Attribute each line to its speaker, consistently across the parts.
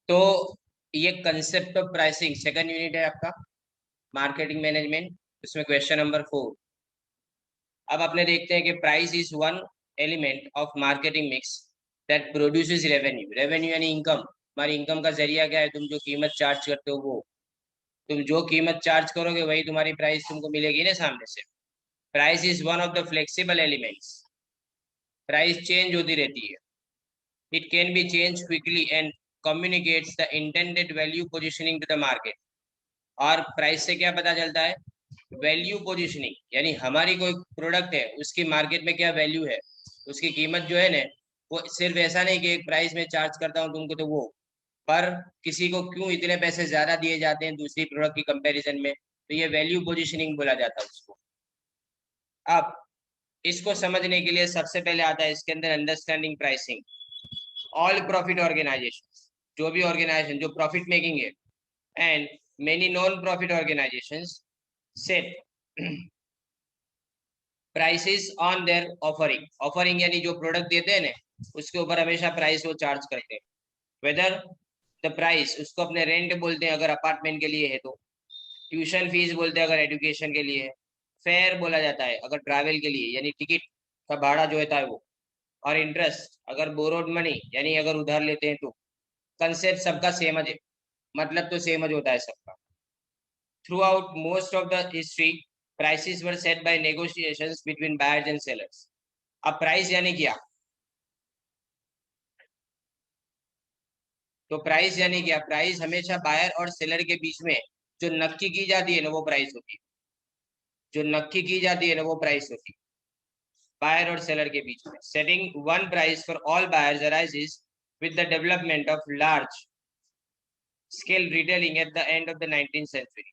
Speaker 1: तो ये concept of pricing second unit है आपका, मार्केटिंग मैनेजमेंट। उसमें क्वेश्चन नंबर 4। अब अपने देखते हैं कि price is one element of marketing mix that produces revenue. Revenue यानी इनकम। हमारी इनकम का जरिया क्या है? तुम जो कीमत चार्ज करते हो वो, तुम जो कीमत चार्ज करोगे वही तुम्हारी प्राइस तुमको मिलेगी ना सामने से। Price is one of the flexible elements. Price change होती रहती है। It can be change quickly and communicates the intended value positioning to the market। और प्राइस से क्या पता चलता है? वैल्यू पोजिशनिंग, यानी हमारी कोई प्रोडक्ट है उसकी मार्केट में क्या वैल्यू है, उसकी कीमत जो है ना, वो सिर्फ ऐसा नहीं कि एक प्राइस में चार्ज करता हूँ तुमको तो वो, पर किसी को क्यों इतने पैसे ज्यादा दिए जाते हैं दूसरी प्रोडक्ट की कंपैरिजन में, तो ये वैल्यू पोजिशनिंग बोला जाता है उसको। अब इसको समझने के लिए सबसे पहले आता है इसके अंदर understanding pricing. All profit organization, जो भी ऑर्गेनाइजेशन जो प्रॉफिट मेकिंग है, and many non profit organizations set prices on their offering. Offering यानी जो प्रोडक्ट देते हैं ना, उसके ऊपर हमेशा प्राइस वो चार्ज करते हैं। वेदर द प्राइस, उसको अपने रेंट बोलते हैं अगर अपार्टमेंट के लिए है तो, ट्यूशन फीस बोलते हैं अगर एजुकेशन के लिए है, फेयर बोला जाता है अगर ट्रैवल के लिए यानी टिकट का भाड़ा जो होता है वो, और इंटरेस्ट अगर बोरोड मनी यानी अगर उधार लेते हैं तो। कंसेप्ट सबका सेम है, मतलब तो सेम होता है सबका। Through out most of the history prices were set by negotiations between buyers and sellers। अब प्राइस यानी क्या? तो प्राइस यानी क्या? प्राइस हमेशा बायर और सेलर के बीच में जो नक्की की जाती है ना वो प्राइस होती है। जो नक्की की जाती है ना वो प्राइस होती है बायर और सेलर के बीच में। Setting one price for all buyers arises with the development of large scale retailing at the end of the 19th century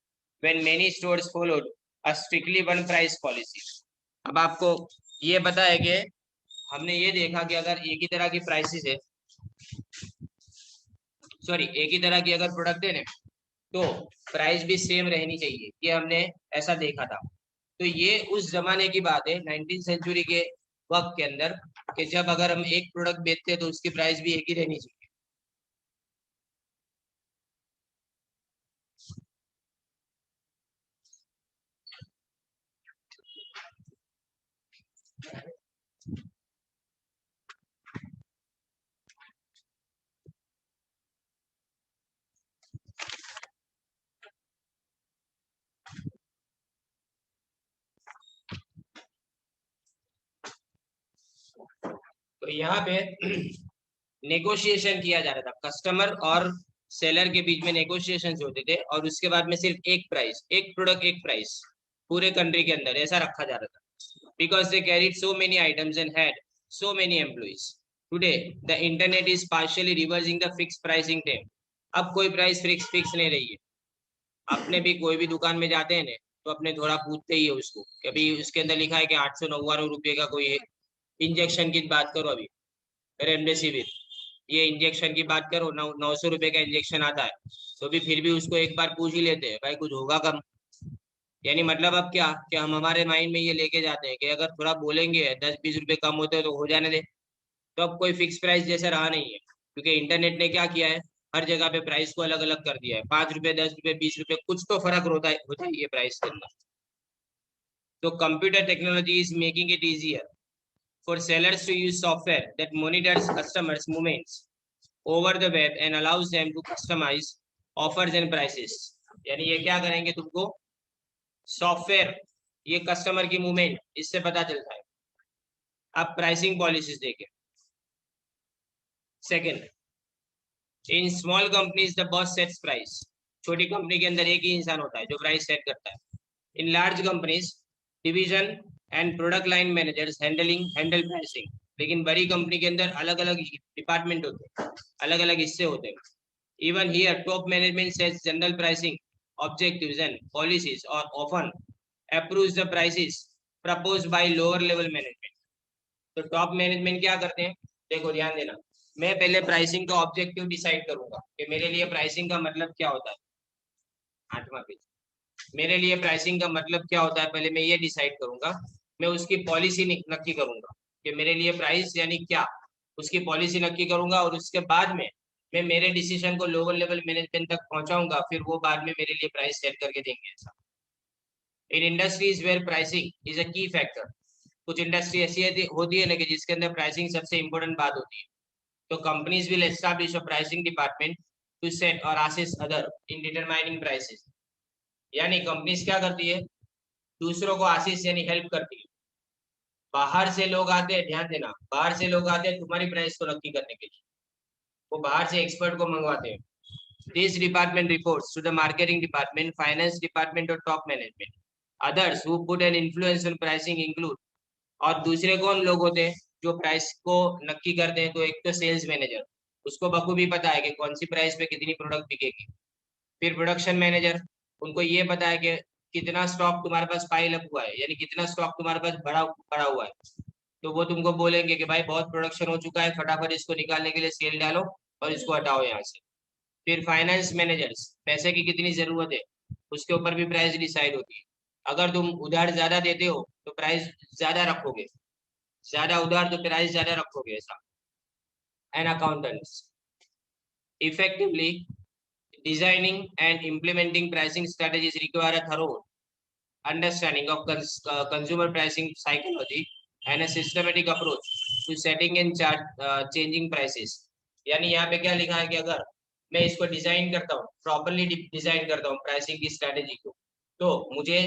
Speaker 1: when many stores followed a strictly one price policy। अब आपको ये पता है कि हमने ये देखा कि अगर एक ही तरह की प्राइसेस है, सॉरी एक ही तरह की अगर प्रोडक्ट है ना, तो प्राइस भी सेम रहनी चाहिए, ये हमने ऐसा देखा था। तो ये उस जमाने की बात है 19th सेंचुरी के वक्त के अंदर, कि जब अगर हम एक प्रोडक्ट बेचते हैं तो उसकी प्राइस भी एक ही रहनी चाहिए। तो यहाँ पे नेगोशिएशन किया जा रहा था, कस्टमर और सेलर के बीच में नेगोशिएशन होते थे, और उसके बाद में सिर्फ एक प्राइस, एक प्रोडक्ट एक प्राइस पूरे कंट्री के अंदर ऐसा रखा जा रहा था, because they carried so many items and had so many employees. Today the internet is partially reversing the fix pricing trend. अब कोई प्राइस फिक्स नहीं रही है। अपने भी कोई भी दुकान में जाते हैं ना, तो अपने थोड़ा पूछते ही है उसको कि अभी उसके अंदर लिखा है कि 899 रुपये का कोई इंजेक्शन की बात करो, अभी रेमडेसिविर ये इंजेक्शन की बात करो, 900 रुपये का इंजेक्शन आता है, तो भी फिर भी उसको एक बार पूछ ही लेते हैं भाई कुछ होगा कम। यानी मतलब अब क्या कि हम हमारे माइंड में ये लेके जाते हैं कि अगर थोड़ा बोलेंगे 10-20 रुपये कम होते हैं तो हो जाने दे। तो अब कोई फिक्स प्राइस जैसे रहा नहीं है, क्योंकि इंटरनेट ने क्या किया है, हर जगह पे प्राइस को अलग अलग कर दिया है। 5 रुपये, 10 रुपये, 20 रुपये, कुछ तो फर्क होता है ये प्राइस के अंदर। तो computer technology is making it easier for sellers to use software that monitors customers' movements over the web and allows them to customize offers and prices। यानी ये क्या करेंगे तुमको सॉफ्टवेयर, ये कस्टमर की मूवमेंट इससे पता चलता है। आप प्राइसिंग पॉलिसीज देखें। Second, in small companies the boss sets price. छोटी कंपनी के अंदर एक ही इंसान होता है जो प्राइस सेट करता है। In large companies division and product line managers handle pricing. लेकिन बड़ी कंपनी के अंदर अलग अलग डिपार्टमेंट होते हैं, अलग अलग हिस्से होते हैं। Even here top management sets general pricing objectives and policies और often approves the prices proposed by lower level management. तो टॉप मैनेजमेंट क्या करते हैं? देखो ध्यान देना, मैं पहले प्राइसिंग का ऑब्जेक्टिव डिसाइड करूंगा कि मेरे लिए प्राइसिंग का मतलब क्या होता है। 8वां पेज, मेरे लिए प्राइसिंग का मतलब क्या होता है, पहले मैं ये डिसाइड करूंगा। मैं उसकी पॉलिसी नक्की करूंगा कि मेरे लिए प्राइस यानी क्या, उसकी पॉलिसी नक्की करूंगा। और उसके बाद में मैं मेरे डिसीजन को लोअर लेवल मैनेजमेंट तक पहुंचाऊंगा, फिर वो बाद में मेरे लिए प्राइस सेट करके देंगे ऐसा। In industries where pricing is a key factor, कुछ इंडस्ट्री ऐसी होती है ना कि जिसके अंदर प्राइसिंग सबसे इंपॉर्टेंट बात होती है। तो companies will establish a pricing department to set or assist other in determining prices. यानी कंपनीज क्या करती है, दूसरों को आशीष यानी हेल्प करती है। बाहर से लोग आते हैं, ध्यान देना, बाहर से लोग आते हैं तुम्हारी प्राइस को नक्की करने के लिए, वो बाहर से एक्सपर्ट को मंगवाते हैं। This department reports to the marketing department, finance department और top management. Others who put an influence on pricing include, और दूसरे कौन लोग होते हैं जो प्राइस को नक्की करते हैं, तो एक तो सेल्स मैनेजर, उसको बखूबी पता है कि कौन सी प्राइस पे कितनी प्रोडक्ट बिकेगी। फिर प्रोडक्शन मैनेजर, उनको ये पता है कि कितना स्टॉक तुम्हारे पास पाइल अप हुआ है, यानी कितना स्टॉक तुम्हारे पास भरा पड़ा हुआ है। तो वो तुमको बोलेंगे कि भाई बहुत प्रोडक्शन हो चुका है, फटाफट इसको निकालने के लिए सेल डालो और इसको हटाओ यहाँ से। फिर फाइनेंस मैनेजर्स, पैसे की कितनी जरूरत है उसके ऊपर भी प्राइस डिसाइड होती है। अगर तुम उधार ज्यादा देते हो तो प्राइस ज्यादा रखोगे, ज्यादा उधार तो प्राइस ज्यादा रखोगे ऐसा। And accountants effectively designing and implementing pricing strategies require a thorough understanding of consumer pricing psychology and a systematic approach to setting and changing prices। यानी यहाँ पे क्या लिखा है कि अगर मैं इसको डिजाइन करता हूँ, प्रॉपरली डिजाइन करता हूँ प्राइसिंग की स्ट्रेटेजी को, तो मुझे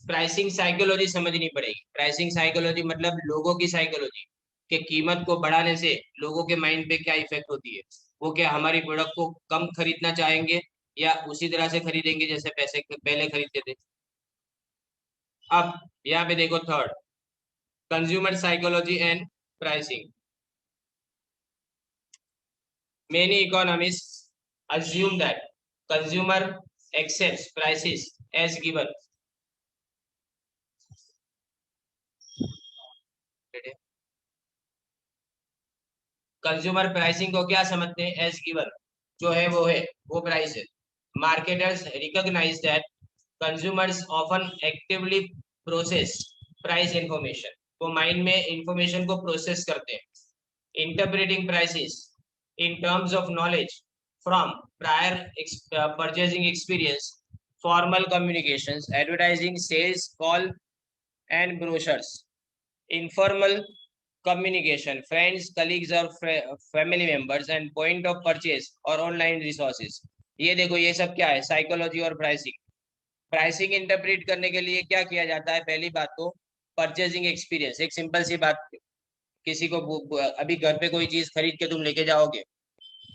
Speaker 1: प्राइसिंग साइकोलॉजी समझनी पड़ेगी। प्राइसिंग साइकोलॉजी मतलब लोगों की साइकोलॉजी, कि कीमत को बढ़ाने से लोगों के माइंड पे क्या इफेक्ट होती है, वो क्या हमारी प्रोडक्ट को कम खरीदना चाहेंगे या उसी तरह से खरीदेंगे जैसे पैसे पहले खरीदते थे। अब यहाँ पे देखो third, consumer psychology and pricing. Many economist assume that consumer accepts prices as given। Consumer pricing को क्या समझते हैं, एज गिवन, जो है वो प्राइस है। Marketers recognize that consumers often actively process price information, वो माइंड में इंफॉर्मेशन को प्रोसेस करते हैं। Interpreting prices in terms of knowledge from prior purchasing experience, formal communications, advertising, sales call and brochures. informal communication, friends, colleagues और family members and point of purchase और online resources। ये देखो ये सब क्या है, साइकोलॉजी और प्राइसिंग। प्राइसिंग इंटरप्रेट करने के लिए क्या किया जाता है, पहली बात तो परचेजिंग एक्सपीरियंस। एक सिंपल सी बात, किसी को अभी घर पे कोई चीज खरीद के तुम लेके जाओगे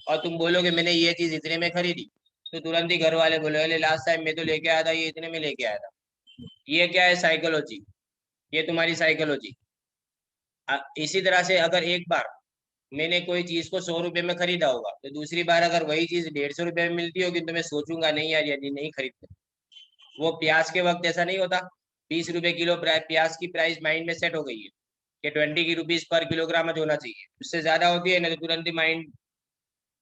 Speaker 1: और तुम बोलोगे मैंने ये चीज इतने में खरीदी, तो तुरंत ही घर वाले बोले लास्ट टाइम मैं तो लेके आया था, ये इतने में लेके आया था। ये क्या है, साइकोलॉजी, ये तुम्हारी साइकोलॉजी। इसी तरह से अगर एक बार मैंने कोई चीज को 100 रुपए में खरीदा होगा, तो दूसरी बार अगर वही चीज 150 रुपए में मिलती होगी तो मैं सोचूंगा नहीं यार ये नहीं खरीदते। वो प्याज के वक्त ऐसा नहीं होता, 20 रुपए किलो प्याज की प्राइस माइंड में सेट हो गई है कि 20 की रुपीज पर किलोग्राम होना चाहिए, उससे ज्यादा होती है ना तो तुरंत ही माइंड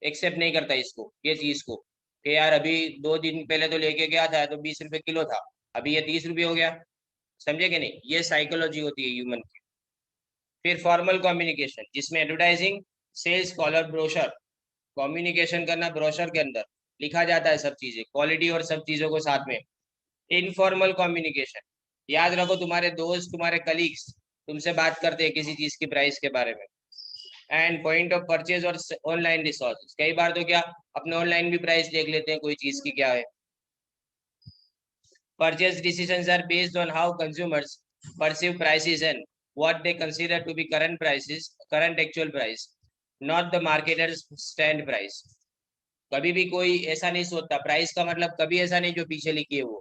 Speaker 1: एक्सेप्ट नहीं करता इसको, ये चीज को, कि यार अभी 2 दिन पहले तो लेके गया था तो 20 रुपए किलो था, अभी ये 30 रुपये हो गया। समझे कि नहीं, ये साइकोलॉजी होती है ह्यूमन की। फिर फॉर्मल कम्युनिकेशन, जिसमें advertising, sales caller, brochure, communication करना, ब्रोशर के अंदर लिखा जाता है सब चीजें, क्वालिटी और सब चीजों को साथ में। इनफॉर्मल कम्युनिकेशन, याद रखो तुम्हारे दोस्त, तुम्हारे कलीग्स तुमसे बात करते हैं किसी चीज की प्राइस के बारे में। एंड पॉइंट ऑफ परचेज और ऑनलाइन रिसोर्सेज, कई बार तो क्या अपने ऑनलाइन भी प्राइस देख लेते हैं कोई चीज की क्या है। Purchase decisions are based on how consumers perceive prices and what they consider to be current prices, current actual price, not the marketer's stand price। कभी भी कोई ऐसा नहीं सोचता, प्राइस का मतलब कभी ऐसा नहीं जो पीछे लिखी है वो,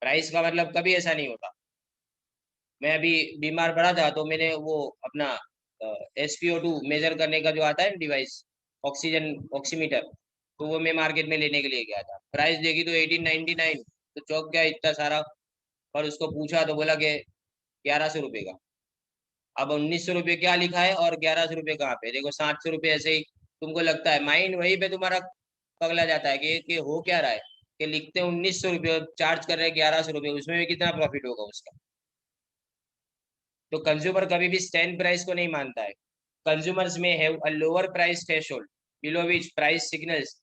Speaker 1: प्राइस का मतलब कभी ऐसा नहीं होता। मैं अभी बीमार पड़ा था तो मैंने वो अपना SpO2 मेजर करने का जो आता है डिवाइस, ऑक्सीजन ऑक्सीमीटर, तो वो मैं मार्केट में लेने के लिए गया था। प्राइस देखी तो 1899, तो चौंक गया इतना सारा। और उसको पूछा तो बोला कि 1100 रुपये का। अब 1900 रुपये क्या लिखा है और 1100 रुपये कहाँ पे, देखो 700 रुपये ऐसे ही। तुमको लगता है माइंड वहीं पे तुम्हारा पगला जाता है कि हो क्या रहा है, कि लिखते हैं 1900 रुपये, चार्ज कर रहे हैं 1100 रुपये, उसमें भी कितना प्रॉफिट होगा उसका। तो कंज्यूमर कभी भी स्टैंड प्राइस को नहीं मानता है। कंज्यूमर्स में have a lower price threshold, below which price signals,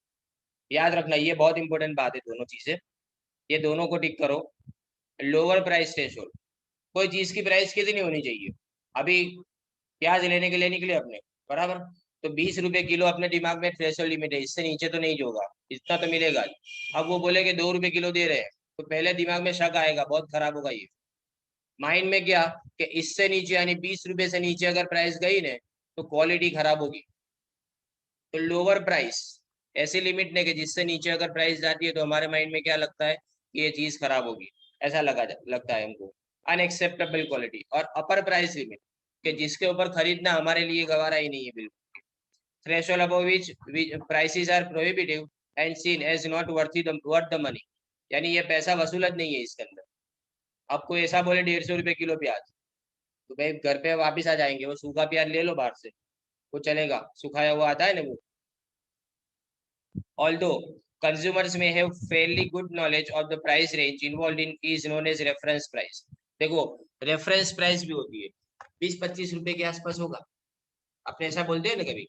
Speaker 1: याद रखना ये बहुत इंपॉर्टेंट बात है, दोनों चीजें, ये दोनों को टिक करो। लोअर प्राइस थ्रेशोल्ड, कोई चीज की प्राइस कितनी होनी चाहिए? अभी प्याज लेने के लिए निकले अपने, बराबर, तो 20 रुपए किलो अपने दिमाग में थ्रेशोल्ड लिमिट है, इससे नीचे तो नहीं होगा, इतना तो मिलेगा। अब वो बोले कि 2 रुपए किलो दे रहे हैं, तो पहले दिमाग में शक आएगा, बहुत खराब होगा ये माइंड में, क्या कि इससे नीचे यानी 20 रुपए से नीचे अगर प्राइस गई ना तो क्वालिटी खराब होगी। तो लोअर प्राइस ऐसी लिमिट नहीं कि जिससे नीचे अगर प्राइस जाती है तो हमारे माइंड में क्या लगता है कि ये चीज खराब होगी, ऐसा लगता है हमको। Unacceptable quality. और अपर प्राइस लिमिट, कि जिसके ऊपर खरीदना हमारे लिए गवारा ही नहीं है बिल्कुल। Threshold above which prices are prohibitive and seen as not worth the money, यानी ये पैसा वसूलत नहीं है इसके अंदर। आपको ऐसा बोले 150 रुपए किलो प्याज, तो भाई घर पे वापिस आ जाएंगे, वो सूखा प्याज ले लो बाहर से, वो चलेगा, सुखाया हुआ आता है ना वो। Although consumers may have fairly good knowledge of the price range involved in is known as reference price। देखो रेफरेंस प्राइस भी होती है, 20-25 रुपए के आसपास होगा। आपने ऐसा बोलते हैं ना कभी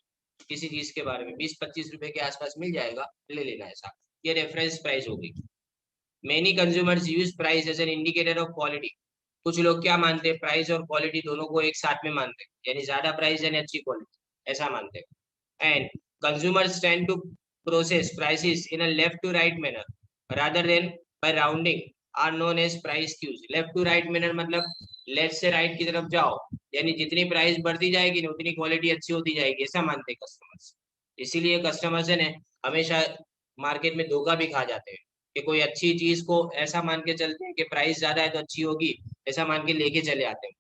Speaker 1: किसी चीज के बारे में, 20-25 रुपए के आसपास मिल जाएगा, ले लेना ऐसा, ये रेफरेंस प्राइस होगी। Many consumers use price as an indicator of quality. कुछ लोग क्या मानते हैं, प्राइस और क्वालिटी दोनों को एक साथ में मानते हैं, यानी ज्यादा प्राइस यानी अच्छी क्वालिटी, ऐसा मानते हैं। And consumers tend to process prices in a left to right manner rather than by rounding are known as price cues। Left to right manner मतलब लेफ्ट से राइट की तरफ जाओ, यानी जितनी प्राइस बढ़ती जाएगी ना उतनी क्वालिटी अच्छी होती जाएगी, ऐसा मानते हैं कस्टमर्स। इसीलिए कस्टमर्स है ना हमेशा मार्केट में धोखा भी खा जाते हैं, कि कोई अच्छी चीज को ऐसा मान के चलते हैं कि प्राइस ज्यादा है तो अच्छी होगी, ऐसा मान के लेके चले आते हैं।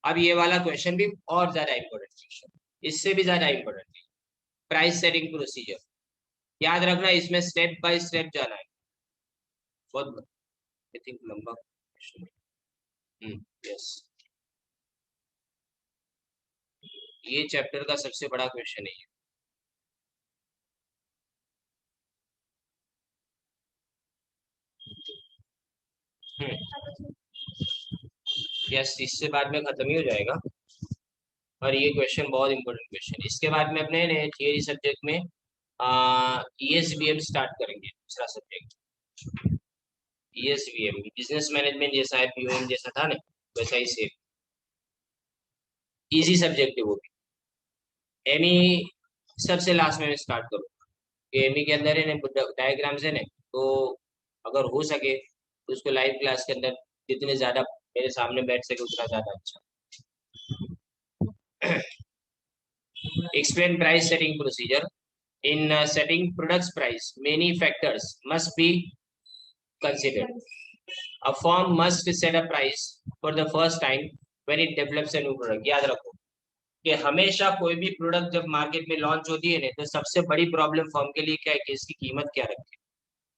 Speaker 1: अब ये वाला क्वेश्चन भी और ज्यादा इंपॉर्टेंट क्वेश्चन, इससे भी ज्यादा इंपॉर्टेंट है, प्राइस सेटिंग प्रोसीजर। याद रखना इसमें स्टेप बाय स्टेप जाना है, बहुत आई थिंक लंबा क्वेश्चन है। यस, ये चैप्टर का सबसे बड़ा क्वेश्चन है। यस, इससे बाद में खत्म ही हो जाएगा, और ये क्वेश्चन बहुत इंपॉर्टेंट क्वेश्चन है। इसके बाद में अपने थियरी सब्जेक्ट में ESBM स्टार्ट करेंगे, दूसरा सब्जेक्ट ESBM, बिजनेस मैनेजमेंट जैसा है, POM जैसा था ना वैसा ही सेम, इजी सब्जेक्ट है वो भी। एमी सबसे लास्ट में स्टार्ट करूँ, एमी के अंदर है ना डायग्राम्स है ना, तो अगर हो सके तो उसको लाइव क्लास के अंदर जितने ज्यादा मेरे सामने बैठ सके उतना ज्यादा अच्छा। Explain price setting procedure। In setting products price, many factors must be considered। A firm must set a price for the first time when it develops a new product। याद रखो कि हमेशा कोई भी प्रोडक्ट जब मार्केट में launch होती है ना तो सबसे बड़ी प्रॉब्लम फर्म के लिए क्या है कि इसकी कीमत क्या रखे।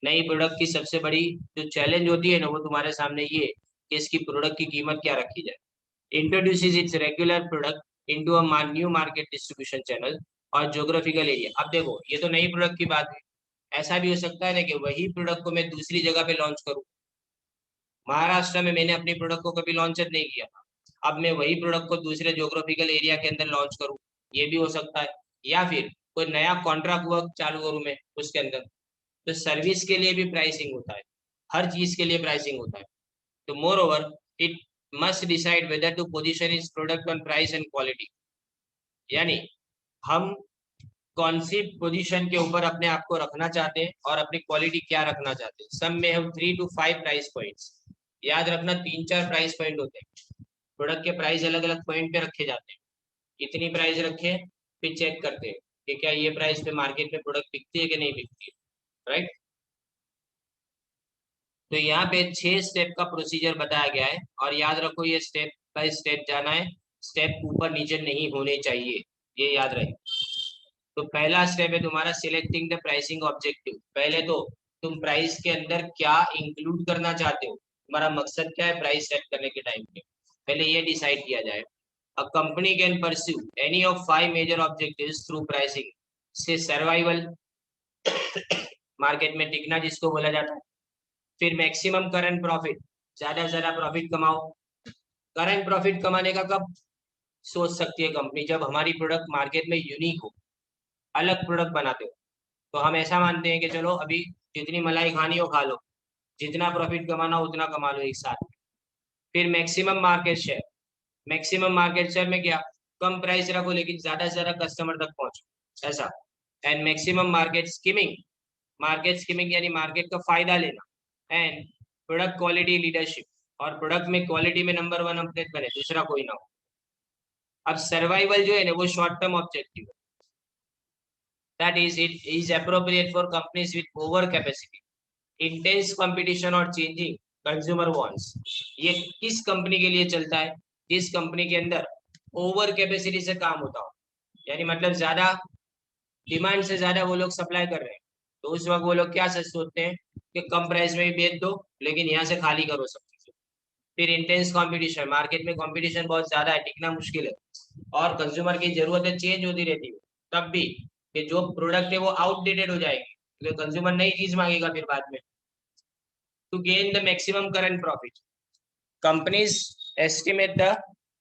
Speaker 1: नई प्रोडक्ट की सबसे बड़ी जो चैलेंज होती है ना वो तुम्हारे सामने ये कि इसकी प्रोडक्ट की कीमत क्या रखी जाए। Introduces it's regular product into a new market distribution channel और ज्योग्राफिकल एरिया। अब देखो ये तो नई प्रोडक्ट की बात है, ऐसा भी हो सकता है ना कि वही प्रोडक्ट को मैं दूसरी जगह पे लॉन्च करूँ। महाराष्ट्र में मैंने अपनी प्रोडक्ट को कभी लॉन्च नहीं किया, अब मैं वही प्रोडक्ट को दूसरे ज्योग्राफिकल एरिया के अंदर लॉन्च करूँ, ये भी हो सकता है। या फिर कोई नया कॉन्ट्रैक्ट वर्क चालू करूँ मैं उसके अंदर, तो सर्विस के लिए भी प्राइसिंग होता है, हर चीज के लिए प्राइसिंग होता है। तो moreover it must decide whether to position is product on price and quality, यानी हम कौन सी पोजीशन के ऊपर अपने आप को रखना चाहते हैं और अपनी क्वालिटी क्या रखना चाहते हैं। सम में हम 3 to 5 प्राइस पॉइंट्स, याद रखना 3-4 प्राइस पॉइंट होते हैं, प्रोडक्ट के प्राइस अलग अलग पॉइंट पे रखे जाते हैं। इतनी प्राइस रखे फिर चेक करते हैं कि क्या ये प्राइस पे मार्केट में प्रोडक्ट बिकती है कि नहीं बिकती है, राइट। तो यहाँ पे 6 स्टेप का प्रोसीजर बताया गया है, और याद रखो ये स्टेप बाय स्टेप जाना है, स्टेप ऊपर नीचे नहीं होने चाहिए, ये याद रहे। तो पहला स्टेप है तुम्हारा सिलेक्टिंग द प्राइसिंग ऑब्जेक्टिव। पहले तो तुम प्राइस के अंदर क्या इंक्लूड करना चाहते हो, तुम्हारा मकसद क्या है प्राइस सेट करने के टाइम पे, पहले ये डिसाइड किया जाए। A company can pursue any of 5 major objectives through pricing. से सर्वाइवल, मार्केट में टिकना जिसको बोला जाता है। फिर मैक्सिमम करंट प्रॉफिट, ज्यादा से ज्यादा प्रॉफिट कमाओ। करंट प्रॉफिट कमाने का कब सोच सकती है कंपनी, जब हमारी प्रोडक्ट मार्केट में यूनिक हो, अलग प्रोडक्ट बनाते हो, तो हम ऐसा मानते हैं कि चलो अभी जितनी मलाई खानी हो खा लो, जितना प्रॉफिट कमाना हो उतना कमा लो एक साथ। फिर maximum market share, maximum market share में क्या, कम प्राइस रखो लेकिन ज्यादा से ज्यादा कस्टमर तक पहुंचो, ऐसा। एंड मैक्सिमम मार्केट स्कीमिंग यानी मार्केट का फायदा लेना। एंड प्रोडक्ट क्वालिटी लीडरशिप, और प्रोडक्ट में क्वालिटी में नंबर वन अपने बने, दूसरा कोई ना हो। अब सर्वाइवल जो है ना वो शॉर्ट टर्म ऑब्जेक्टिव है, that is it is appropriate for companies with over capacity, intense competition और चेंजिंग कंज्यूमर वांट्स। ये किस कंपनी के लिए चलता है, जिस कंपनी के अंदर ओवर कैपेसिटी से काम होता हो, यानी मतलब ज्यादा डिमांड से ज्यादा वो लोग सप्लाई कर रहे हैं, तो उस वक्त वो लोग क्या सच सोचते हैं कि कम प्राइस में भी बेच दो लेकिन यहाँ से खाली करो सब चीजें। फिर इंटेंस कंपटीशन, मार्केट में कंपटीशन बहुत ज्यादा है, टिकना मुश्किल है, और कंज्यूमर की जरूरतें चेंज होती रहती है, तब भी कि जो प्रोडक्ट है वो आउटडेटेड हो जाएगी, क्योंकि कंज्यूमर नई चीज मांगेगा फिर बाद में। To gain the maximum current profit, companies estimate the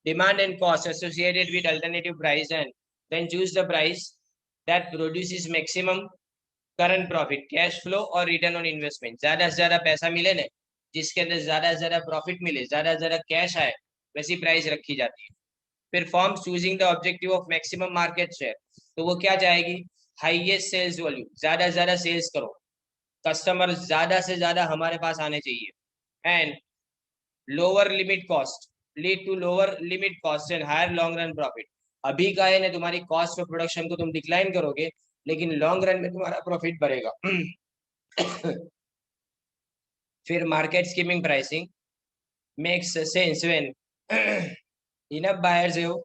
Speaker 1: demand and cost associated with alternative price and then choose the price that produces maximum current profit, cash flow और return on investment। ज्यादा से ज्यादा पैसा मिले ना, जिसके अंदर ज्यादा से ज्यादा प्रॉफिट मिले, ज्यादा से ज्यादा कैश आए, वैसी प्राइस रखी जाती है। फिर form choosing the objective of maximum market share, तो वो क्या चाहेगी, हाईएस्ट सेल्स वॉल्यूम, ज्यादा से ज्यादा सेल्स करो, कस्टमर ज्यादा से ज्यादा हमारे पास आने चाहिए। And lower limit cost lead to lower limit cost and higher long run profit. अभी का है ना तुम्हारी कॉस्ट ऑफ प्रोडक्शन को तुम डिक्लाइन करोगे, लेकिन लॉन्ग रन में तुम्हारा प्रॉफिट बढ़ेगा। फिर market skimming pricing makes sense when enough buyers have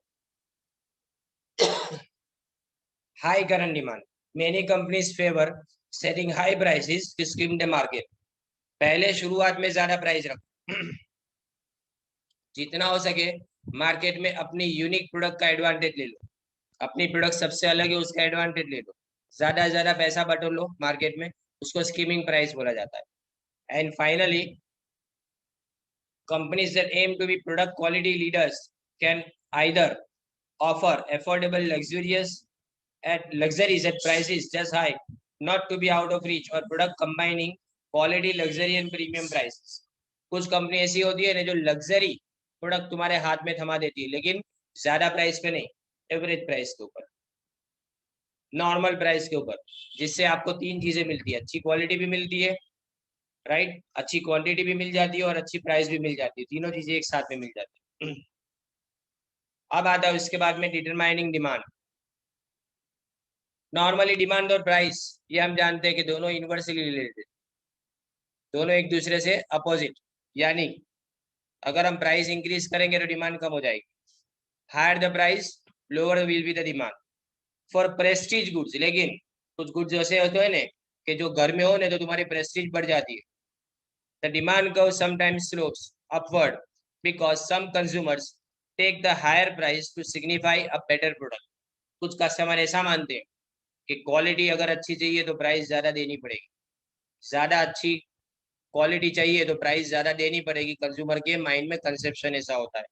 Speaker 1: high current demand, many companies favour setting high prices to skim the market. पहले शुरुआत में ज्यादा प्राइस रखो, जितना हो सके मार्केट में अपनी यूनिक प्रोडक्ट का एडवांटेज ले लो, अपनी प्रोडक्ट सबसे अलग है उसका एडवांटेज ले लो, ज्यादा से ज्यादा पैसा बटोर लो मार्केट में, उसको स्कीमिंग प्राइस बोला जाता है। And finally companies that aim to be product quality leaders can either offer affordable luxuries at prices just high not to be out of reach, or product combining quality luxury and premium prices। कुछ company ऐसी होती है ना जो luxury product तुम्हारे हाथ में थमा देती है, लेकिन ज्यादा प्राइस पे नहीं, एवरेज प्राइस के ऊपर, नॉर्मल प्राइस के ऊपर, जिससे आपको तीन चीजें मिलती है, अच्छी क्वालिटी भी मिलती है, राइट, अच्छी क्वांटिटी भी मिल जाती है और अच्छी प्राइस भी मिल जाती है, तीनों चीजें एक साथ में मिल जाती है। अब आता है उसके बाद में डिटरमाइनिंग डिमांड। नॉर्मली डिमांड और प्राइस ये हम जानते हैं कि दोनों इनवर्सली रिलेटेड, दोनों एक दूसरे से अपोजिट, यानी अगर हम प्राइस इंक्रीज करेंगे तो डिमांड कम हो जाएगी, higher the price lower will be the demand for prestige goods. लेकिन कुछ गुड्स ऐसे होते हैं ना कि जो घर में हो ना तो तुम्हारी प्रेस्टीज बढ़ जाती है, the demand curve sometimes slopes upward because some consumers take the higher price to signify a better product। कुछ कस्टमर ऐसा मानते हैं कि क्वालिटी अगर अच्छी चाहिए तो प्राइस ज्यादा देनी पड़ेगी, ज्यादा अच्छी क्वालिटी चाहिए तो प्राइस ज्यादा देनी पड़ेगी, कंज्यूमर के माइंड में कंसेप्शन ऐसा होता है।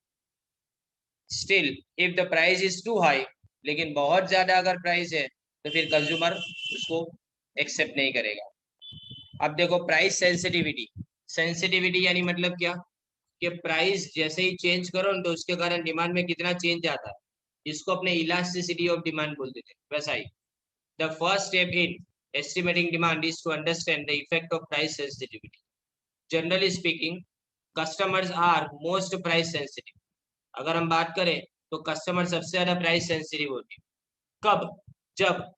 Speaker 1: Still if the price is too high, लेकिन बहुत ज्यादा अगर प्राइस है तो फिर कंज्यूमर उसको एक्सेप्ट नहीं करेगा। अब देखो प्राइस सेंसिटिविटी, सेंसिटिविटी यानी मतलब क्या, कि प्राइस जैसे ही चेंज करो तो उसके कारण डिमांड में कितना चेंज आता है, इसको अपने इलास्टिसिटी ऑफ डिमांड बोलते थे, वैसा ही। The first step in estimating demand is to understand the effect of price sensitivity. Generally speaking customers are most price sensitive. अगर हम बात करें तो कस्टमर सबसे ज्यादा प्राइस सेंसिटिव होती है, कब, जब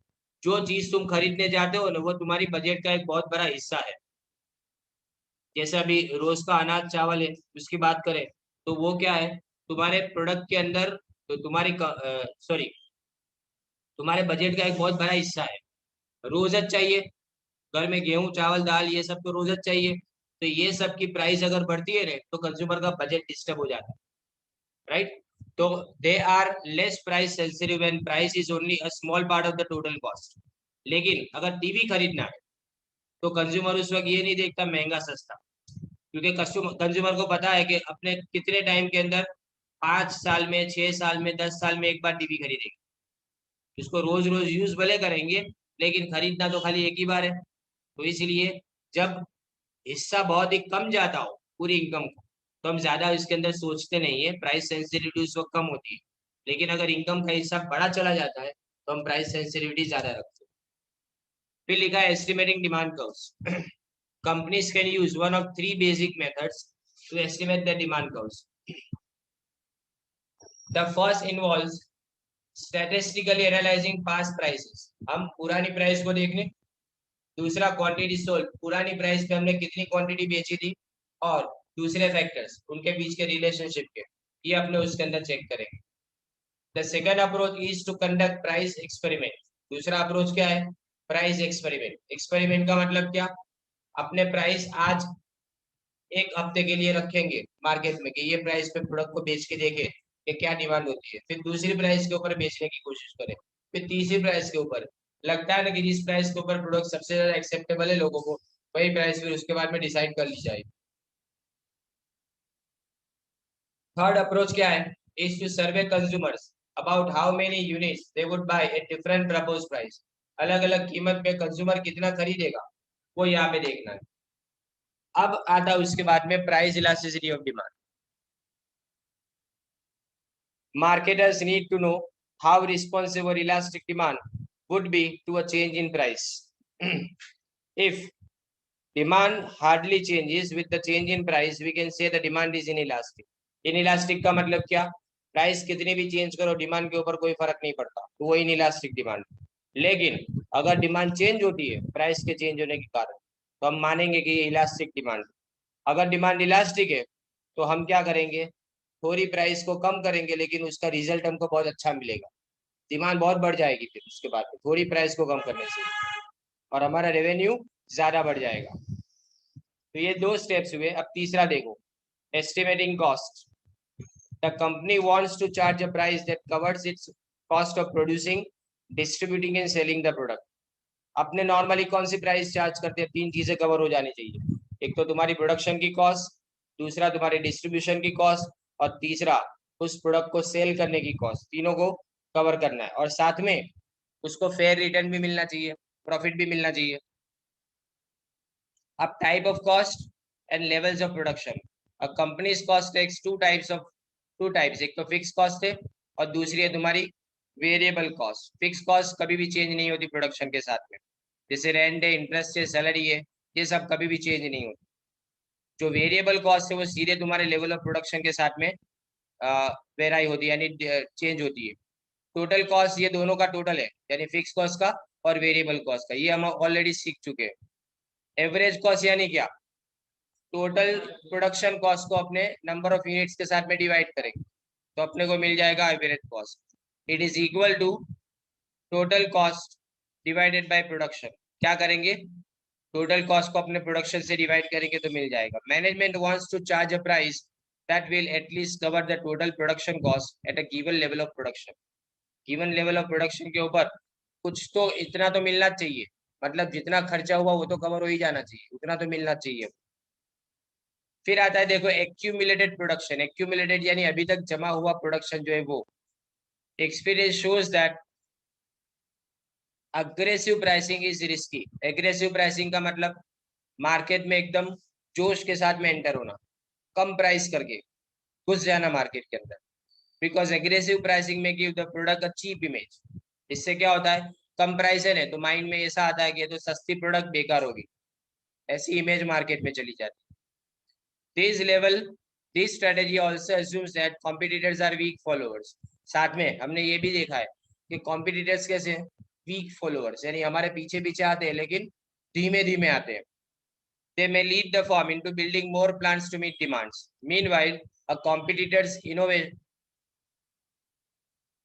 Speaker 1: जो चीज तुम खरीदने जाते हो ना वो तुम्हारी बजट का एक बहुत बड़ा हिस्सा है। जैसे अभी रोज का अनाज चावल है उसकी बात करें तो वो क्या है, तुम्हारे प्रोडक्ट के अंदर, तो तुम्हारे बजट का एक बहुत बड़ा हिस्सा है। रोजत चाहिए, घर में गेहूं चावल दाल ये सब तो रोजत चाहिए, तो ये सब की प्राइस अगर बढ़ती है ना तो कंज्यूमर का बजट डिस्टर्ब हो जाता है, राइट। तो they are less price sensitive and price is only a small part of the total cost. लेकिन अगर टीवी खरीदना है तो कंज्यूमर उस वक्त ये नहीं देखता महंगा सस्ता, क्योंकि कंज्यूमर को पता है कि अपने कितने टाइम के अंदर, 5 साल में, 6 साल में, 10 साल में एक बार टीवी खरीदेगी, इसको रोज रोज यूज भले करेंगे, लेकिन खरीदना तो खाली एक ही बार है। तो इसलिए जब हिस्सा बहुत ही कम जाता हो पूरी इनकम को, तो हम ज्यादा इसके अंदर सोचते नहीं है, प्राइस सेंसिटिविटी उस वक्त कम होती है। लेकिन अगर इनकम का हिस्सा बड़ा चला जाता है तो हम प्राइस सेंसिटिविटी ज्यादा रखते हैं। फिर लिखा है estimating demand curves. Companies can use one of three basic methods to estimate the demand curves. The first involves statistically analysing past prices, हम पुरानी प्राइस को देखने। दूसरा क्वांटिटी सोल्ड, पुरानी प्राइस पे हमने कितनी क्वांटिटी बेची थी, और दूसरे फैक्टर्स उनके बीच के रिलेशनशिप के, ये अपने उसके अंदर चेक करेंगे। The second approach is to conduct price experiment. दूसरा अप्रोच क्या है? Price experiment. एक्सपेरिमेंट का मतलब क्या? अपने प्राइस आज एक हफ्ते के लिए रखेंगे मार्केट में कि ये प्राइस पे प्रोडक्ट को बेच के देखें कि क्या डिमांड होती है, फिर दूसरी प्राइस के ऊपर बेचने की कोशिश करें, फिर तीसरी प्राइस के ऊपर। लगता है ना कि जिस प्राइस के ऊपर प्रोडक्ट सबसे ज्यादा एक्सेप्टेबल है लोगों को, वही प्राइस फिर उसके बाद में डिसाइड कर ली जाए। थर्ड अप्रोच क्या है? Is to survey consumers about how many units they would buy at different propose price. अलग अलग कीमत पे कंज्यूमर कितना खरीदेगा, वो यहाँ पे देखना है। अब आता है उसके बाद में price elasticity of demand. Marketers need to know how responsive or elastic demand would be to a change in price. If demand hardly changes with the change in price, we can say the demand is inelastic. Inelastic का मतलब क्या? Price कितनी भी change करो demand के ऊपर कोई फर्क नहीं पड़ता, तो वो इनइलास्टिक डिमांड। लेकिन अगर डिमांड चेंज होती है प्राइस के चेंज होने के कारण, तो हम मानेंगे कि ये इलास्टिक डिमांड। अगर डिमांड इलास्टिक है तो हम क्या करेंगे? थोड़ी प्राइस को कम करेंगे लेकिन उसका रिजल्ट हमको बहुत अच्छा मिलेगा। डिमांड बहुत बढ़ जाएगी फिर उसके बाद में थोड़ी प्राइस को कम करने से, और हमारा रेवेन्यू ज्यादा बढ़ जाएगा। तो ये दो स्टेप्स हुए। अब तीसरा देखो, estimating cost. The company wants to charge a price that covers its cost of producing, distributing and selling the product. अपने नॉर्मली कौन सी प्राइस चार्ज करते हैं? तीन चीजें कवर हो जानी चाहिए। एक तो तुम्हारी प्रोडक्शन की कॉस्ट, दूसरा तुम्हारी डिस्ट्रीब्यूशन की कॉस्ट, और तीसरा उस प्रोडक्ट को सेल करने की कॉस्ट। तीनों को कवर करना है, और साथ में उसको फेयर रिटर्न भी मिलना चाहिए, प्रॉफिट भी मिलना चाहिए। अब type of cost and levels of production. A companies cost takes two types, एक तो फिक्स कॉस्ट है और दूसरी है तुम्हारी वेरिएबल कॉस्ट। फिक्स कॉस्ट कभी भी चेंज नहीं होती प्रोडक्शन के साथ में, जैसे रेंट है, इंटरेस्ट है, सैलरी है, ये सब कभी भी चेंज नहीं होती। जो वेरिएबल कॉस्ट है वो सीधे तुम्हारे लेवल ऑफ प्रोडक्शन के साथ में वेराई होती है, यानी चेंज होती है। टोटल कॉस्ट ये दोनों का टोटल है, यानी फिक्स कॉस्ट का और वेरिएबल कॉस्ट का, ये हम ऑलरेडी सीख चुके हैं। एवरेज कॉस्ट यानी क्या? टोटल प्रोडक्शन कॉस्ट को अपने नंबर ऑफ यूनिट्स के साथ में डिवाइड करेंगे तो अपने को मिल जाएगा average cost. It is equal to total cost divided by production. क्या करेंगे? टोटल कॉस्ट को अपने प्रोडक्शन से डिवाइड करेंगे तो मिल जाएगा। Management wants to charge a price that will at least cover the total production cost at a given level of production. Given level of production के ऊपर कुछ तो इतना तो मिलना चाहिए, मतलब जितना खर्चा हुआ वो तो कवर हो ही जाना चाहिए, उतना तो मिलना चाहिए। फिर आता है देखो एक्यूमुलेटेड प्रोडक्शन। एक्यूमुलेटेड यानी अभी तक जमा हुआ प्रोडक्शन जो है वो। Experience shows that aggressive pricing is risky. Aggressive pricing का मतलब मार्केट में एकदम जोश के साथ में एंटर होना, कम प्राइस करके घुस जाना मार्केट के अंदर। बिकॉज एग्रेसिव प्राइसिंग में give the product a cheap image. इससे क्या होता है? कम प्राइस है ना, तो माइंड में ऐसा आता है कि ये तो सस्ती प्रोडक्ट बेकार होगी, ऐसी इमेज मार्केट में चली जाती है। This level this strategy also assumes that competitors are weak followers। साथ में हमने ये भी देखा है कि कॉम्पिटिटर्स कैसे हैं? वीक फॉलोअर्स, यानी हमारे पीछे पीछे आते हैं लेकिन धीमे धीमे आते हैं। They may lead the firm into building more plants to meet demands. Meanwhile, a competitor's innovate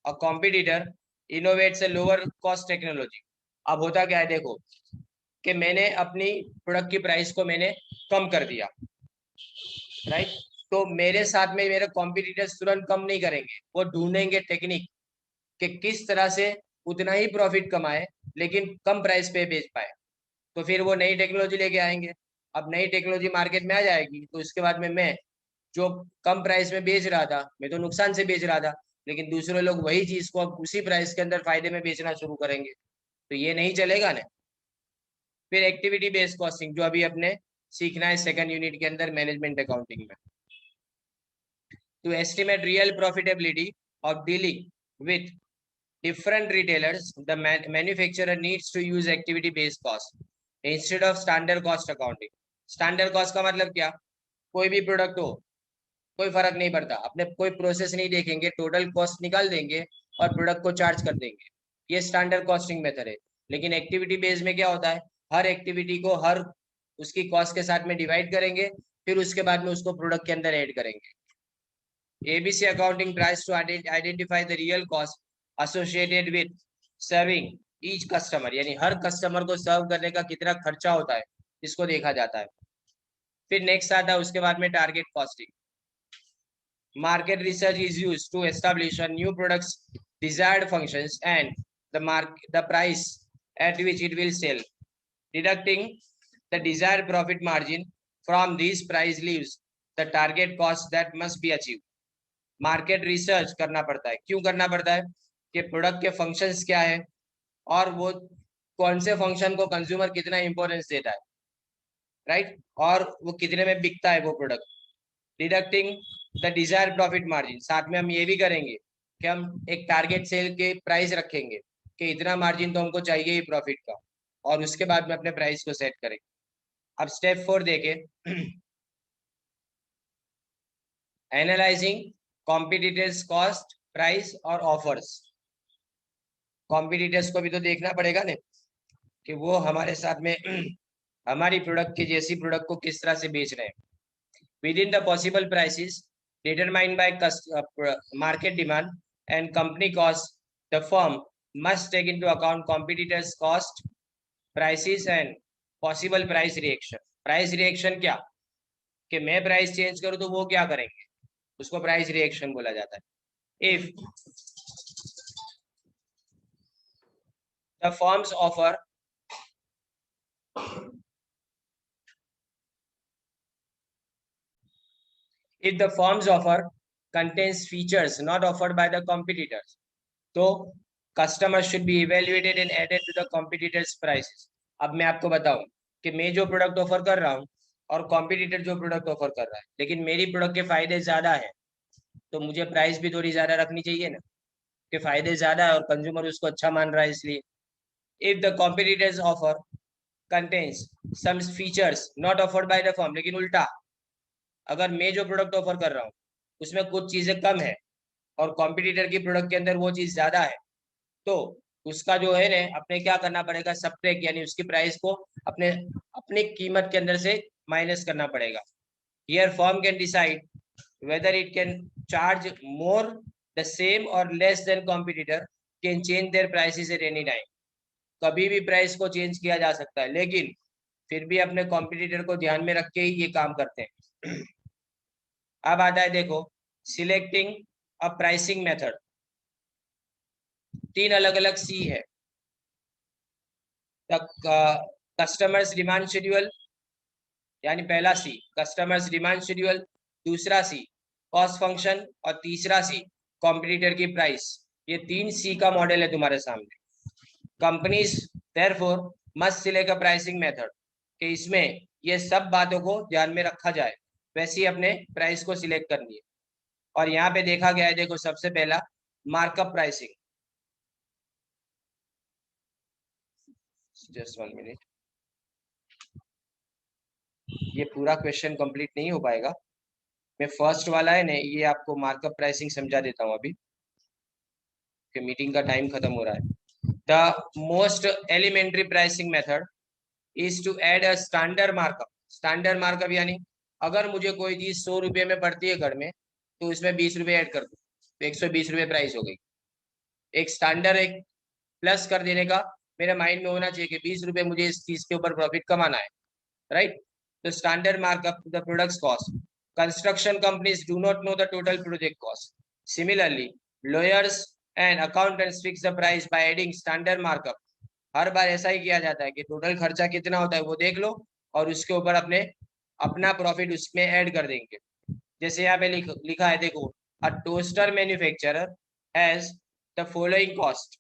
Speaker 1: a competitor innovates a lower cost technology। अब होता क्या है देखो, कि मैंने अपनी प्रोडक्ट की प्राइस को मैंने कम कर दिया, राइट? तो मेरे साथ में मेरे कॉम्पिटिटर्स तुरंत कम नहीं करेंगे, वो ढूंढेंगे टेक्निक कि किस तरह से उतना ही प्रॉफिट कमाए लेकिन कम प्राइस पे बेच पाए। तो फिर वो नई टेक्नोलॉजी लेके आएंगे। अब नई टेक्नोलॉजी मार्केट में आ जाएगी तो उसके बाद में मैं जो कम प्राइस में बेच रहा था, मैं तो नुकसान से बेच रहा था, लेकिन दूसरे लोग वही चीज को अब उसी प्राइस के अंदर फायदे में बेचना शुरू करेंगे, तो ये नहीं चलेगा ना। फिर एक्टिविटी बेस्ड कॉस्टिंग जो अभी अपने सीखना है सेकंड यूनिट के अंदर मैनेजमेंट अकाउंटिंग में, to estimate real profitability of dealing with different retailers, the manufacturer needs to use activity based cost instead of standard cost accounting. standard cost का मतलब क्या, कोई भी प्रोडक्ट हो कोई फर्क नहीं पड़ता, अपने कोई प्रोसेस नहीं देखेंगे, टोटल कॉस्ट निकाल देंगे और प्रोडक्ट को चार्ज कर देंगे, ये स्टैंडर्ड कॉस्टिंग मेथड है। लेकिन एक्टिविटी बेस्ड में क्या होता है, हर एक्टिविटी को हर उसकी कॉस्ट के साथ में डिवाइड करेंगे, फिर उसके बाद में उसको प्रोडक्ट के अंदर ऐड करेंगे। ABC accounting tries to identify the real cost associated with serving each customer, यानी हर कस्टमर को सर्व करने का कितना खर्चा होता है इसको देखा जाता है। फिर नेक्स्ट आता है उसके बाद में target costing. Market research is used to establish a new products desired functions and the price at which it will sell, deducting the desired profit margin from these price leaves the target cost that must be achieved. Market research करना पड़ता है, क्यों करना पड़ता है कि product के functions क्या है और वो कौन से फंक्शन को कंज्यूमर कितना इंपॉर्टेंस देता है, राइट, और वो कितने में बिकता है वो product. Deducting the desire profit margin, साथ में हम ये भी करेंगे कि हम एक टारगेट सेल के प्राइस रखेंगे कि इतना मार्जिन तो हमको चाहिए ही प्रॉफिट का, और उसके बाद में अपने प्राइस को सेट करेंगे। अब स्टेप 4 देखें, एनालाइजिंग कॉम्पिटिटर्स कॉस्ट प्राइस और ऑफर्स। कॉम्पिटिटर्स को भी तो देखना पड़ेगा ना कि वो हमारे साथ में हमारी प्रोडक्ट की जैसी प्रोडक्ट को किस तरह से बेच रहे हैं। Within the possible prices determined by market demand and company cost, the firm must take into account competitors cost prices and possible price reaction. Price reaction क्या, कि मैं प्राइस चेंज करूं तो वो क्या करेंगे, उसको प्राइस रिएक्शन बोला जाता है। If the firms offer if the firm's offer contains features not offered by the competitors, तो customer should be evaluated and added to the competitors prices। अब मैं आपको बताऊं कि मैं जो प्रोडक्ट ऑफर कर रहा हूं और कॉम्पिटिटर जो प्रोडक्ट ऑफर कर रहा है, लेकिन मेरी प्रोडक्ट के फायदे ज्यादा है, तो मुझे प्राइस भी थोड़ी ज्यादा रखनी चाहिए ना, कि फायदे ज्यादा है और कंज्यूमर उसको अच्छा मान रहा है इसलिए। If the competitors offer contains some features not offered by the firm, लेकिन उल्टा, अगर मैं जो प्रोडक्ट ऑफर कर रहा हूँ उसमें कुछ चीजें कम है और कॉम्पिटिटर की प्रोडक्ट के अंदर वो चीज ज्यादा है, तो उसका जो है ना अपने क्या करना पड़ेगा, सबट्रैक्ट, यानी उसकी प्राइस को अपने अपनी कीमत के अंदर से माइनस करना पड़ेगा। Here firm can decide whether it can charge more, the same or less than competitor, can change their prices at any time। कभी भी प्राइस को चेंज किया जा सकता है, लेकिन फिर भी अपने कॉम्पिटिटर को ध्यान में रख के ही ये काम करते हैं। अब आता है देखो सिलेक्टिंग अ प्राइसिंग मेथड। 3 अलग अलग सी है, कस्टमर्स डिमांड शेड्यूल, यानी पहला सी कस्टमर्स डिमांड शेड्यूल, दूसरा सी कॉस्ट फंक्शन और तीसरा सी कॉम्पिटिटर की प्राइस। ये 3 सी का मॉडल है तुम्हारे सामने। Companies therefore must select a pricing method, कि इसमें ये सब बातों को ध्यान में रखा जाए, वैसे ही अपने प्राइस को सिलेक्ट करनी है। और यहाँ पे देखा गया है, देखो सबसे पहला मार्कअप प्राइसिंग। जस्ट 1 मिनट, ये पूरा क्वेश्चन कंप्लीट नहीं हो पाएगा, मैं फर्स्ट वाला है ना ये आपको मार्कअप प्राइसिंग समझा देता हूँ अभी, कि मीटिंग का टाइम खत्म हो रहा है। The most elementary pricing method is to add a standard markup. Standard markup यानी अगर मुझे कोई चीज 100 रुपये में पड़ती है घर में, तो उसमें 20 रुपये ऐड कर दो, तो 120 रुपये प्राइस हो गई। एक स्टैंडर्ड एक प्लस कर देने का मेरे माइंड में होना चाहिए कि 20 रुपये मुझे इस चीज के ऊपर प्रॉफिट कमाना है, राइट। तो standard markup the products cost. Construction companies do not know the total project cost. Similarly, lawyers and accountants fix the price by adding standard markup। हर बार ऐसा ही किया जाता है कि टोटल खर्चा कितना होता है वो देख लो और उसके ऊपर अपना प्रॉफिट उसमें ऐड कर देंगे। जैसे यहाँ पे लिखा है देखो, a toaster manufacturer as the following cost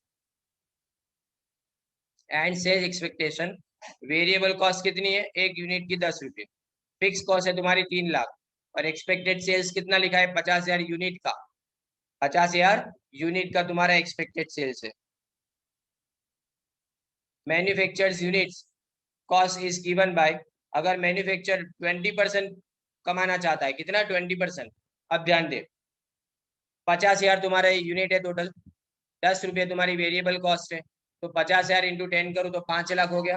Speaker 1: and sales expectation. Variable cost कितनी है? एक यूनिट की 10 रुपये। फिक्स कॉस्ट है तुम्हारी 3 लाख और एक्सपेक्टेड सेल्स कितना लिखा है? 50,000 यूनिट का। 50,000 यूनिट का तुम्हारा एक्सपेक्टेड सेल्स है। Manufactured units cost is given by, अगर मैन्युफैक्चर 20% कमाना चाहता है, कितना? 20%। अब ध्यान दे, 50,000 तुम्हारा यूनिट है टोटल, 10 रुपये तुम्हारी वेरिएबल कॉस्ट है, तो 50,000 इंटू 10 करूँ तो 5 लाख हो गया।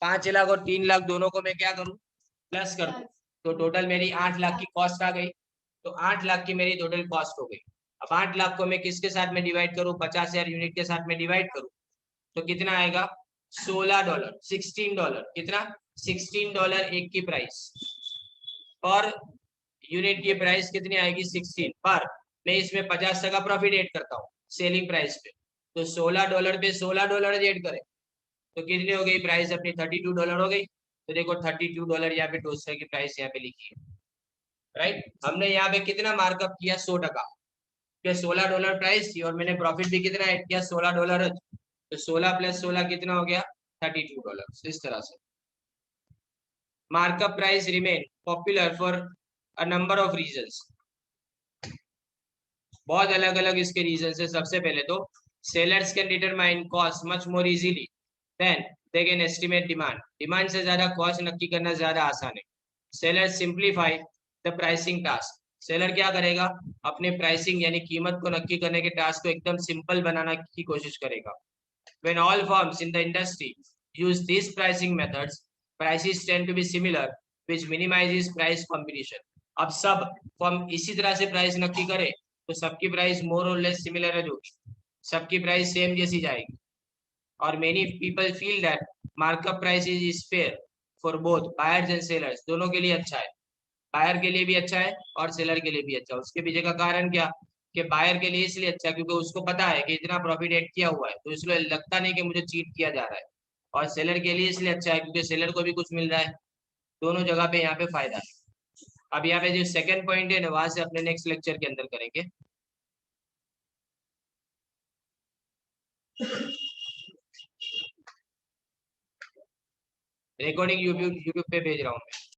Speaker 1: 5 लाख और 3 लाख दोनों को मैं क्या करूँ? प्लस कर दूं, तो टोटल मेरी 8 लाख की कॉस्ट आ गई। तो 8 लाख की मेरी टोटल कॉस्ट हो गई। अब 8 लाख को मैं किसके साथ में डिवाइड करूँ? 50,000 यूनिट के साथ में डिवाइड करूँ तो कितना आएगा? $16, $16। कितना? $16 एक की प्राइस, और यूनिट की प्राइस कितनी आएगी? 16 पर मैं इसमें 50 का प्रॉफिट ऐड करता हूँ सेलिंग प्राइस पे, तो $16 पे $16 ऐड करें तो कितनी हो गई प्राइस अपनी? $32 हो गई। तो देखो $32 यहाँ पे टोस्टर की प्राइस यहाँ पे लिखी है, राइट। हमने यहाँ पे कितना मार्कअप किया? 100%। $16 प्राइस थी और मैंने प्रॉफिट भी कितना ऐड किया? $16। तो 16 + 16 कितना हो गया? $32। इस तरह से markup price remain popular for a number of reasons. बहुत अलग अलग इसके रीजन है। सबसे पहले तो sellers can determine cost much more easily than they can estimate demand. Demand से ज्यादा कॉस्ट नक्की करना ज्यादा आसान है। Seller simplify the pricing task. Seller क्या करेगा? अपने प्राइसिंग यानी कीमत को नक्की करने के टास्क को एकदम सिंपल बनाना की कोशिश करेगा। When all firms in the industry use these pricing methods, prices tend to be similar, which minimizes price competition. अब सब फर्म इसी तरह से प्राइस नक्की करे तो सबकी प्राइस मोर और लेस सिमिलर है, जो सबकी प्राइस सेम जैसी जाएगी। और many people feel that markup price is fair for both buyers and sellers. दोनों के लिए अच्छा है, बायर के लिए भी अच्छा है और सेलर के लिए भी अच्छा है। उसके पीछे का कारण क्या? कि बायर के लिए इसलिए अच्छा क्योंकि उसको पता है कि इतना प्रॉफिट ऐड किया हुआ है, तो इसलिए लगता नहीं कि मुझे चीट किया जा रहा है। और सेलर के लिए इसलिए अच्छा है क्योंकि सेलर को भी कुछ मिल रहा है। दोनों जगह पे यहाँ पे फायदा है। अब यहाँ पे जो सेकंड पॉइंट है ना, वहां से अपने नेक्स्ट लेक्चर के अंदर करेंगे। रिकॉर्डिंग यूट्यूब पे भेज रहा हूँ मैं।